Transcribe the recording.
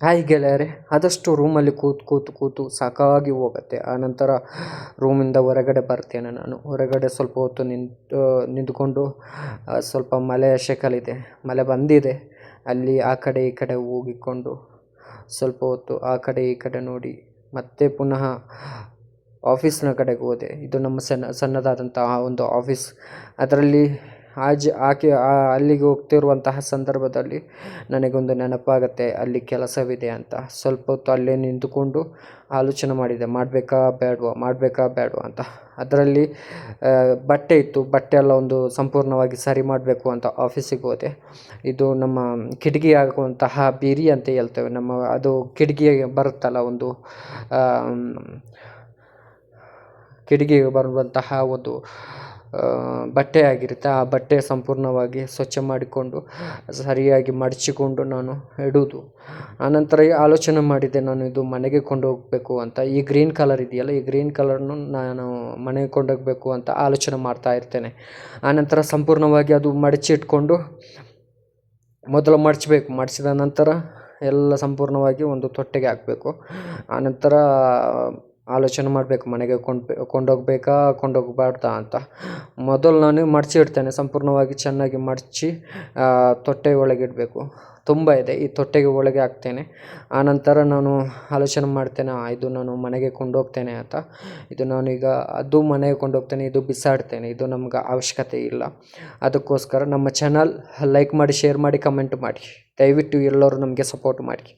Hi ಗೆಳೆಯರೆ, ಆದಷ್ಟು ರೂಮಲ್ಲಿ ಕೂತು ಸಾಕಾಗಿ ಹೋಗುತ್ತೆ. ಆನಂತರ ರೂಮಿಂದ ಹೊರಗಡೆ ಬರ್ತೇನೆ. ನಾನು ಹೊರಗಡೆ ಸ್ವಲ್ಪ ಹೊತ್ತು ನಿಂತ್ಕೊಂಡು ಸ್ವಲ್ಪ ಮಳೆ ಶೆಕಲಿದೆ, ಮಳೆ ಬಂದಿದೆ. ಅಲ್ಲಿ ಆ ಕಡೆ ಈ ಕಡೆ ಹೋಗಿಕೊಂಡು ಸ್ವಲ್ಪ ಹೊತ್ತು ಆ ಕಡೆ ಈ ಕಡೆ ನೋಡಿ ಮತ್ತೆ ಪುನಃ ಆಫೀಸ್ನ ಕಡೆಗೆ ಹೋದೆ. ಇದು ನಮ್ಮ ಸಣ್ಣದಾದಂತಹ ಒಂದು ಆಫೀಸ್. ಅದರಲ್ಲಿ ಅಲ್ಲಿಗೆ ಹೋಗ್ತಿರುವಂತಹ ಸಂದರ್ಭದಲ್ಲಿ ನನಗೊಂದು ನೆನಪಾಗತ್ತೆ, ಅಲ್ಲಿ ಕೆಲಸವಿದೆ ಅಂತ. ಸ್ವಲ್ಪ ಹೊತ್ತು ಅಲ್ಲೇ ನಿಂತುಕೊಂಡು ಆಲೋಚನೆ ಮಾಡಿದೆ, ಮಾಡಬೇಕಾ ಬೇಡವಾ ಅಂತ. ಅದರಲ್ಲಿ ಬಟ್ಟೆ ಇತ್ತು, ಬಟ್ಟೆ ಎಲ್ಲ ಒಂದು ಸಂಪೂರ್ಣವಾಗಿ ಸರಿ ಮಾಡಬೇಕು ಅಂತ ಆಫೀಸಿಗೆ ಹೋದೆ. ಇದು ನಮ್ಮ ಕಿಟಕಿ ಆಗುವಂತಹ ಬೀರಿ ಅಂತ ಹೇಳ್ತೇವೆ, ಅದು ಕಿಟಕಿಗೆ ಬರುತ್ತಲ್ಲ, ಒಂದು ಕಿಟಕಿಗೆ ಬರುವಂತಹ ಒಂದು ಬಟ್ಟೆ ಆಗಿರುತ್ತೆ. ಆ ಬಟ್ಟೆ ಸಂಪೂರ್ಣವಾಗಿ ಸ್ವಚ್ಛ ಮಾಡಿಕೊಂಡು ಸರಿಯಾಗಿ ಮಡಚಿಕೊಂಡು ನಾನು ಇಡುವುದು. ಆನಂತರ ಆಲೋಚನೆ ಮಾಡಿದೆ, ನಾನು ಇದು ಮನೆಗೆ ಕೊಂಡೋಗಬೇಕು ಅಂತ. ಈ ಗ್ರೀನ್ ಕಲರ್ ಇದೆಯಲ್ಲ, ಈ ಗ್ರೀನ್ ಕಲರ್ನು ನಾನು ಮನೆಗೆ ಕೊಂಡೋಗಬೇಕು ಅಂತ ಆಲೋಚನೆ ಮಾಡ್ತಾ ಇರ್ತೇನೆ. ಆನಂತರ ಸಂಪೂರ್ಣವಾಗಿ ಅದು ಇಟ್ಕೊಂಡು ಮೊದಲು ಮಡಿಸಿದ ನಂತರ ಎಲ್ಲ ಸಂಪೂರ್ಣವಾಗಿ ಒಂದು ತೊಟ್ಟೆಗೆ ಹಾಕಬೇಕು. ಆನಂತರ ಆಲೋಚನೆ ಮಾಡಬೇಕು, ಮನೆಗೆ ಕೊಂಡೋಗಬಾರ್ದಾ ಅಂತ. ಮೊದಲು ನಾನು ಇಡ್ತೇನೆ, ಸಂಪೂರ್ಣವಾಗಿ ಚೆನ್ನಾಗಿ ಮಡಚಿ ತೊಟ್ಟೆ ಒಳಗೆ ಇಡಬೇಕು. ತುಂಬ ಇದೆ, ಈ ತೊಟ್ಟೆಗೆ ಒಳಗೆ ಹಾಕ್ತೇನೆ. ಆನಂತರ ನಾನು ಆಲೋಚನೆ ಮಾಡ್ತೇನೆ, ಇದು ನಾನು ಮನೆಗೆ ಕೊಂಡೋಗ್ತೇನೆ ಅಂತ. ಇದು ನಾನೀಗ ಅದು ಮನೆಗೆ ಕೊಂಡೋಗ್ತೇನೆ, ಇದು ಬಿಸಾಡ್ತೇನೆ, ಇದು ನಮ್ಗೆ ಅವಶ್ಯಕತೆ ಇಲ್ಲ. ಅದಕ್ಕೋಸ್ಕರ ನಮ್ಮ ಚಾನಲ್ ಲೈಕ್ ಮಾಡಿ, ಶೇರ್ ಮಾಡಿ, ಕಮೆಂಟ್ ಮಾಡಿ. ದಯವಿಟ್ಟು ಎಲ್ಲರೂ ನಮಗೆ ಸಪೋರ್ಟ್ ಮಾಡಿ.